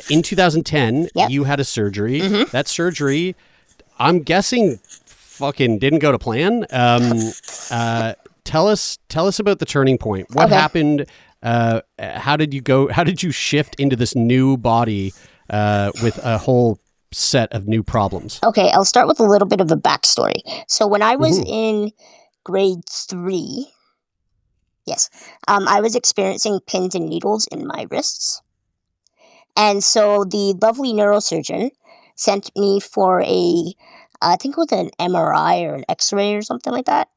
In 2010, Yep. you had a surgery. Mhm. That surgery, I'm guessing, fucking didn't go to plan. Tell us about the turning point. What Okay. happened? How did you shift into this new body with a whole set of new problems? Okay, I'll start with a little bit of a backstory. So when I was Mhm. in grade 3, yes, I was experiencing pins and needles in my wrists. And so the lovely neurosurgeon sent me for I think it was an MRI or an X-ray or something like that,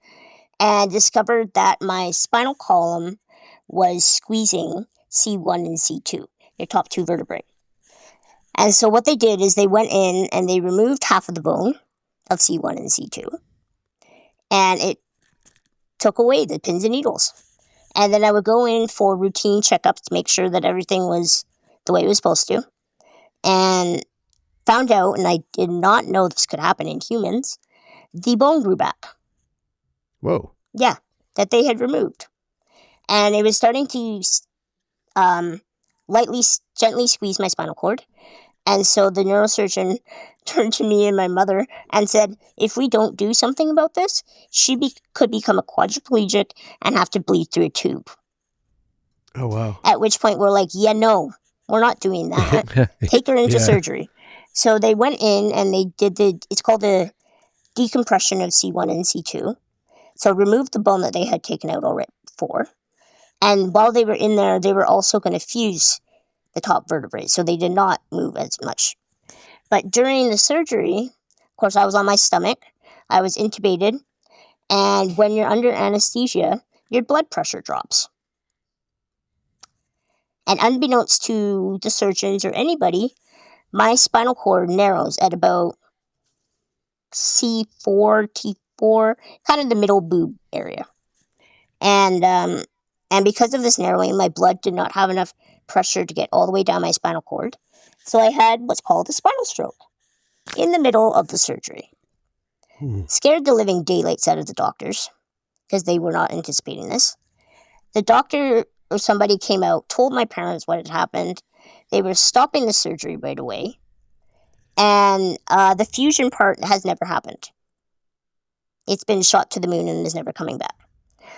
and discovered that my spinal column was squeezing C1 and C2, your top two vertebrae. And so what they did is they went in and they removed half of the bone of C1 and C2, and it took away the pins and needles. And then I would go in for routine checkups to make sure that everything was the way it was supposed to. And found out, and I did not know this could happen in humans, the bone grew back. Whoa. Yeah, that they had removed. And it was starting to gently squeeze my spinal cord. And so the neurosurgeon turned to me and my mother and said, if we don't do something about this, she could become a quadriplegic and have to bleed through a tube. Oh, wow. At which point we're like, yeah, no, we're not doing that. Take her into surgery. So they went in and they did it's called the decompression of C1 and C2. So removed the bone that they had taken out already before. And while they were in there, they were also going to fuse the top vertebrae. So they did not move as much. But during the surgery, of course, I was on my stomach. I was intubated. And when you're under anesthesia, your blood pressure drops. And unbeknownst to the surgeons or anybody, my spinal cord narrows at about C4, T4, kind of the middle boob area. And because of this narrowing, my blood did not have enough pressure to get all the way down my spinal cord. So I had what's called a spinal stroke in the middle of the surgery. Scared the living daylights out of the doctors because they were not anticipating this. The doctor or somebody came out, told my parents what had happened. They were stopping the surgery right away. And the fusion part has never happened. It's been shot to the moon and is never coming back.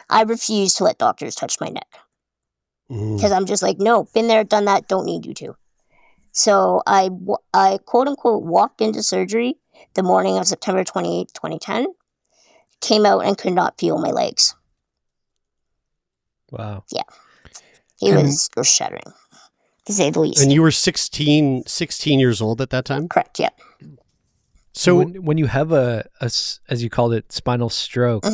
I refuse to let doctors touch my neck. Because I'm just like, no, been there, done that, don't need you to. So I quote unquote walked into surgery the morning of September 28, 2010, came out and could not feel my legs. Wow. Yeah. It was earth-shattering, to say the least. And you were 16 years old at that time? Correct, yeah. So when you have a as you called it, spinal stroke,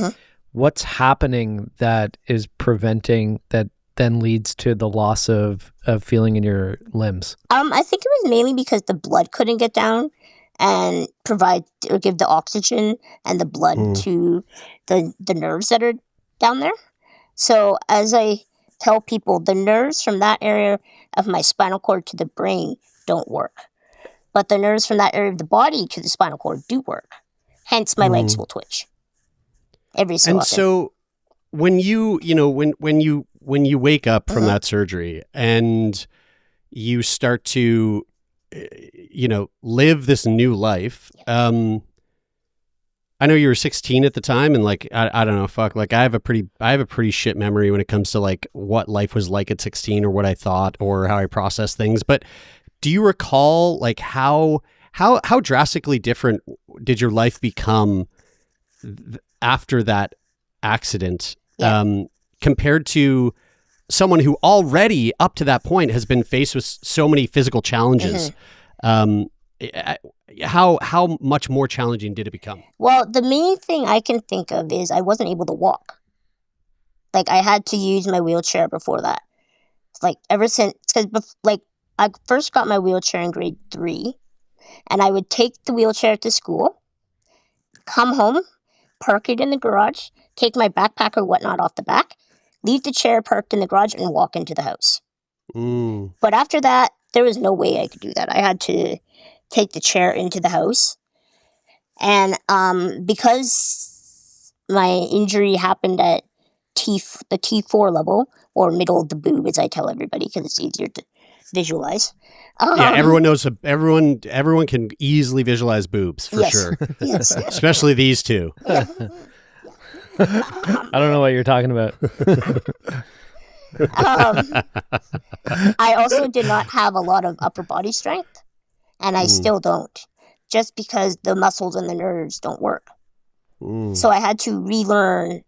what's happening that is preventing that then leads to the loss of feeling in your limbs? I think it was mainly because the blood couldn't get down and provide or give the oxygen and the blood to the nerves that are down there. So as I tell people, the nerves from that area of my spinal cord to the brain don't work. But the nerves from that area of the body to the spinal cord do work. Hence, my legs will twitch every so often. And so when you wake up from that surgery and you start to, live this new life, I know you were 16 at the time, and like I don't know, like I have a pretty shit memory when it comes to like what life was like at 16 or what I thought or how I processed things. But do you recall like how drastically different did your life become after that accident compared to someone who already up to that point has been faced with so many physical challenges? How much more challenging did it become? Well, the main thing I can think of is I wasn't able to walk. Like, I had to use my wheelchair before that. Like, ever since, because like I first got my wheelchair in grade 3, and I would take the wheelchair to school, come home, park it in the garage, take my backpack or whatnot off the back, leave the chair parked in the garage, and walk into the house. But after that, there was no way I could do that. I had to take the chair into the house. And because my injury happened at the T4 level, or middle of the boob, as I tell everybody, because it's easier to visualize. Yeah, everyone knows. Everyone can easily visualize boobs for sure. Yes. Especially these two. I don't know what you're talking about. I also did not have a lot of upper body strength, and I still don't, just because the muscles and the nerves don't work. So I had to relearn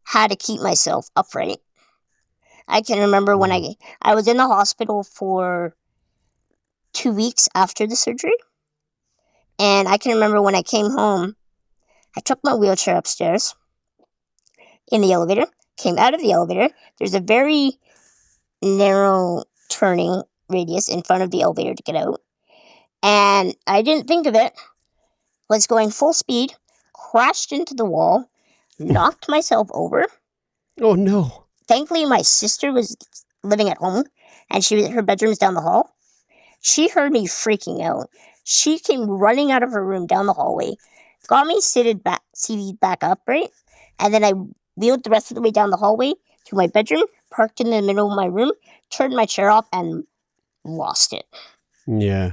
how to keep myself upright. I can remember when I was in the hospital for 2 weeks after the surgery, and I can remember when I came home, I took my wheelchair upstairs in the elevator, came out of the elevator. There's a very narrow turning radius in front of the elevator to get out, and I didn't think of it, was going full speed, crashed into the wall, knocked myself over. Oh no. Thankfully, my sister was living at home, and her bedroom's down the hall. She heard me freaking out. She came running out of her room down the hallway, got me seated back upright, and then I wheeled the rest of the way down the hallway to my bedroom, parked in the middle of my room, turned my chair off, and lost it. Yeah.